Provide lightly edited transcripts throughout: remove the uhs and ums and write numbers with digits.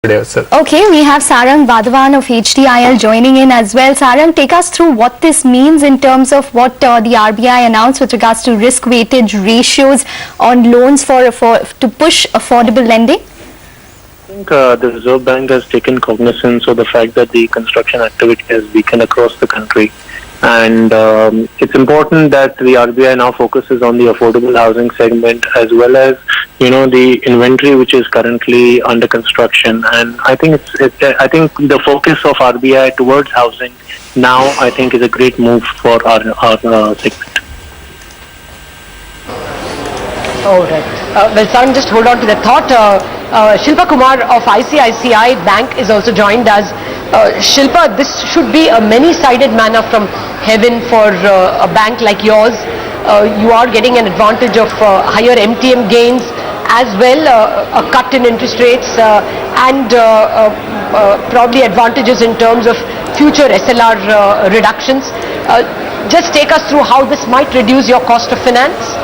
Sir. Okay, we have Sarang Wadhawan of HDIL joining in as well. Sarang, take us through what this means in terms of what the RBI announced with regards to risk-weighted ratios on loans to push affordable lending. I think the Reserve Bank has taken cognizance of the fact that the construction activity has weakened across the country. And it's important that the RBI now focuses on the affordable housing segment as well as, the inventory which is currently under construction. And I think I think the focus of RBI towards housing now, I think, is a great move for our segment. All right. Well, Sarang, just hold on to that thought. Shilpa Kumar of ICICI Bank is also joined us. Shilpa, this should be a many-sided manna from heaven for a bank like yours. You are getting an advantage of higher MTM gains, as well a cut in interest rates and probably advantages in terms of future SLR reductions. Just take us through how this might reduce your cost of finance.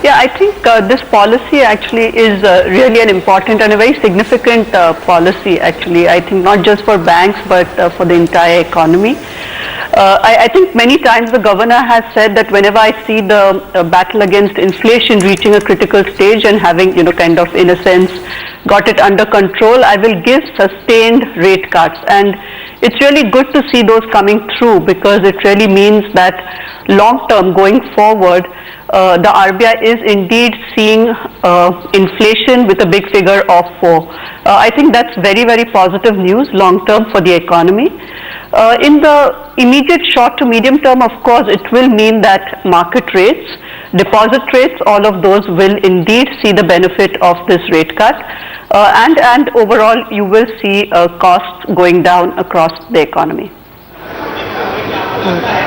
Yeah, I think this policy actually is really an important and a very significant policy actually. I think not just for banks but for the entire economy. I think many times the governor has said that whenever I see the battle against inflation reaching a critical stage and having, kind of in a sense got it under control, I will give sustained rate cuts. And it's really good to see those coming through because it really means that long term going forward, the RBI is indeed seeing inflation with a big figure of 4. I think that's very, very positive news long term for the economy. In the immediate short to medium term, of course, it will mean that market rates, deposit rates, all of those will indeed see the benefit of this rate cut. And overall, you will see costs going down across the economy.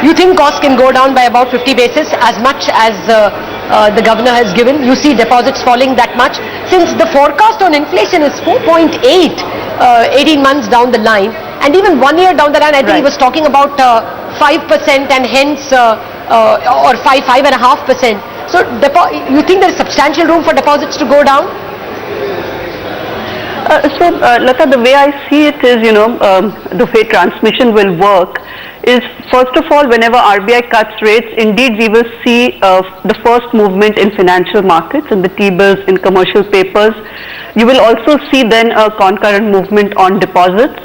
You think costs can go down by about 50 basis as much as the governor has given? You see deposits falling that much? Since the forecast on inflation is 4.8 18 months down the line, and even 1 year down the line, I think he was talking about 5% and hence or 5.5%. So you think there is substantial room for deposits to go down? Lata, the way I see it is, the way transmission will work is, first of all, whenever RBI cuts rates, indeed we will see the first movement in financial markets, in the T-bills, in commercial papers. You will also see then a concurrent movement on deposits.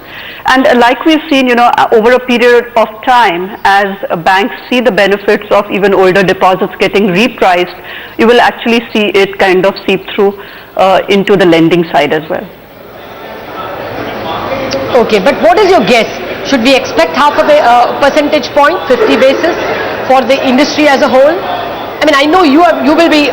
And like we've seen, over a period of time, as banks see the benefits of even older deposits getting repriced, you will actually see it kind of seep through into the lending side as well. Okay, but what is your guess? Should we expect half a percentage point, 50 basis, for the industry as a whole? I mean, I know you will be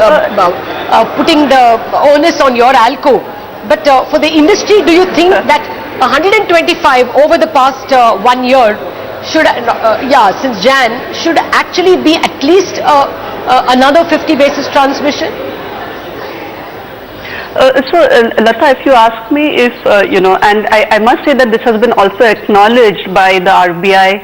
putting the onus on your ALCO, but for the industry, do you think that 125 over the past 1 year should, since Jan, should actually be at least another 50 basis transmission? Lata, if you ask me if, and I must say that this has been also acknowledged by the RBI,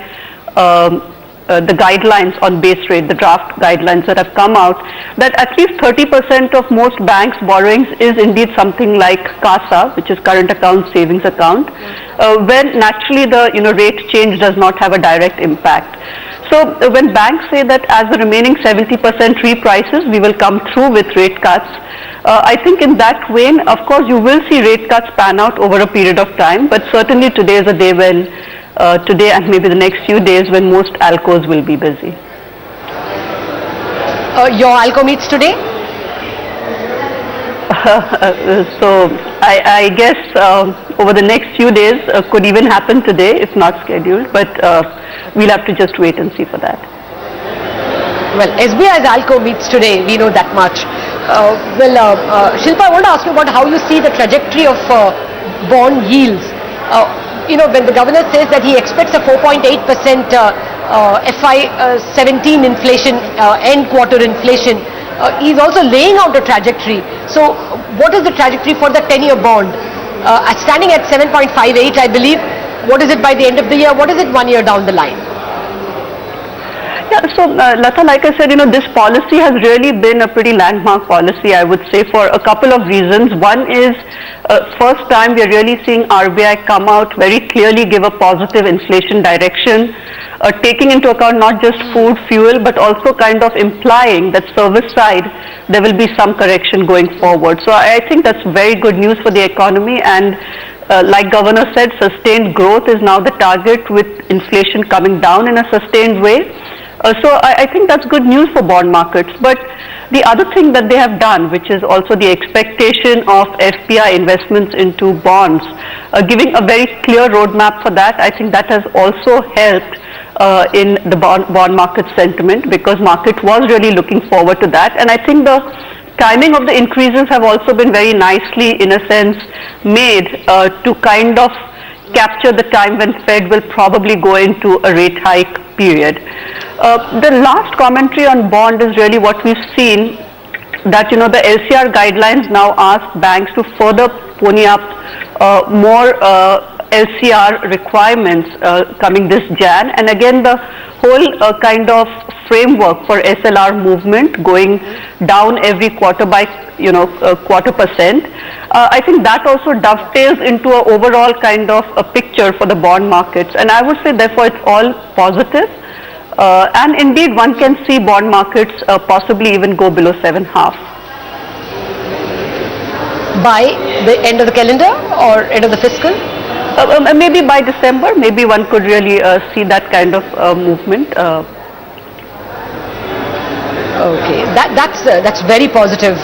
the guidelines on base rate, the draft guidelines that have come out, that at least 30% of most banks' borrowings is indeed something like CASA, which is current account, savings account, where naturally the rate change does not have a direct impact. So when banks say that as the remaining 70% reprices, we will come through with rate cuts, I think in that vein, of course, you will see rate cuts pan out over a period of time, but certainly today is a day when, today and maybe the next few days when most ALCOs will be busy. Your ALCO meets today? So I guess over the next few days could even happen today if not scheduled, but we'll have to just wait and see for that. Well, SBI's ALCO meets today, we know that much. Shilpa, I want to ask you about how you see the trajectory of bond yields. When the governor says that he expects a 4.8% FY17 inflation, end quarter inflation, he's also laying out a trajectory. So what is the trajectory for the 10-year bond? Standing at 7.58, I believe. What is it by the end of the year? What is it 1 year down the line? Yeah, so Lata, like I said, this policy has really been a pretty landmark policy, I would say, for a couple of reasons. One is, first time we are really seeing RBI come out very clearly give a positive inflation direction, taking into account not just food, fuel, but also kind of implying that service side, there will be some correction going forward. So I think that's very good news for the economy, and like Governor said, sustained growth is now the target with inflation coming down in a sustained way. So I think that's good news for bond markets. But the other thing that they have done, which is also the expectation of FPI investments into bonds, giving a very clear roadmap for that, I think that has also helped in the bond market sentiment, because market was really looking forward to that. And I think the timing of the increases have also been very nicely, in a sense, made to kind of capture the time when Fed will probably go into a rate hike period. The last commentary on bond is really what we've seen, that the LCR guidelines now ask banks to further pony up more LCR requirements coming this Jan, and again the whole kind of framework for SLR movement going down every quarter by quarter percent. I think that also dovetails into an overall kind of a picture for the bond markets, and I would say therefore it's all positive. And indeed one can see bond markets possibly even go below 7.5. By the end of the calendar or end of the fiscal? Maybe by December, maybe one could really see that kind of movement. Okay, that's very positive.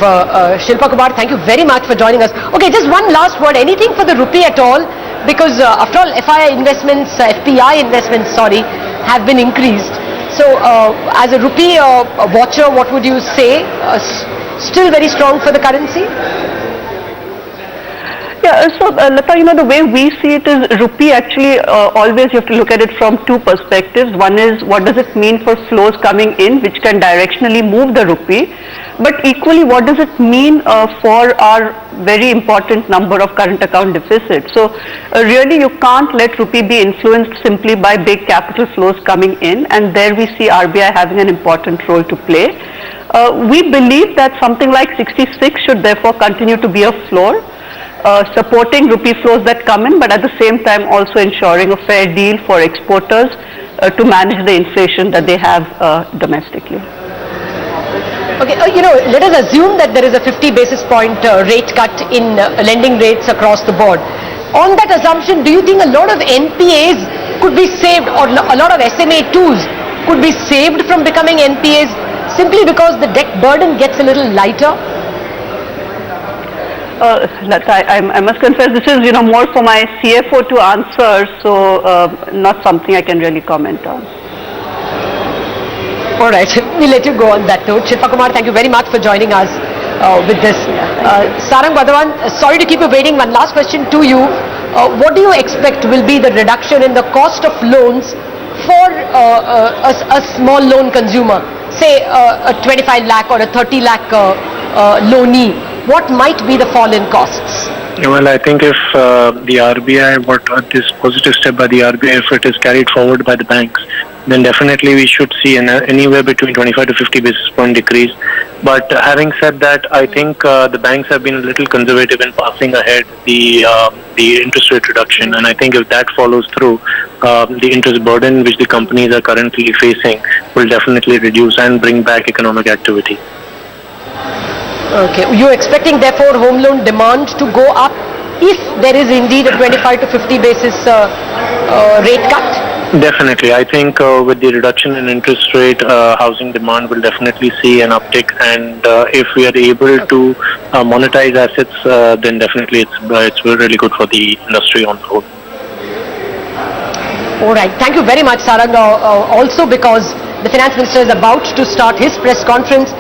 Shilpa Kumar, thank you very much for joining us. Okay, just one last word. Anything for the rupee at all? Because after all, FPI investments, have been increased. So, as a rupee watcher, what would you say? Still very strong for the currency? Yeah, so Lata, the way we see it is rupee actually always you have to look at it from two perspectives. One is what does it mean for flows coming in, which can directionally move the rupee, but equally what does it mean for our very important number of current account deficits. So really you can't let rupee be influenced simply by big capital flows coming in, and there we see RBI having an important role to play. We believe that something like 66 should therefore continue to be a floor, supporting rupee flows that come in, but at the same time also ensuring a fair deal for exporters to manage the inflation that they have domestically. Okay, let us assume that there is a 50 basis point rate cut in lending rates across the board. On that assumption, do you think a lot of NPAs could be saved, or a lot of SMA2s could be saved from becoming NPAs simply because the debt burden gets a little lighter? I must confess, this is more for my CFO to answer, so not something I can really comment on. All right, we'll let you go on that note. Shilpa Kumar, thank you very much for joining us with this. Sarang, Wadhawan, sorry to keep you waiting. One last question to you. What do you expect will be the reduction in the cost of loans for a small loan consumer, say a 25 lakh or a 30 lakh loanee? What might be the fall in costs? Well, I think if the RBI, this positive step by the RBI, if it is carried forward by the banks, then definitely we should see anywhere between 25 to 50 basis point decrease. But having said that, I think the banks have been a little conservative in passing ahead the interest rate reduction, and I think if that follows through, the interest burden which the companies are currently facing will definitely reduce and bring back economic activity. Okay, you're expecting therefore home loan demand to go up if there is indeed a 25 to 50 basis rate cut? Definitely. I think with the reduction in interest rate, housing demand will definitely see an uptick, and if we are able to monetize assets, then definitely it's really good for the industry on the whole. All right. Thank you very much, Sarang. Also because the Finance Minister is about to start his press conference.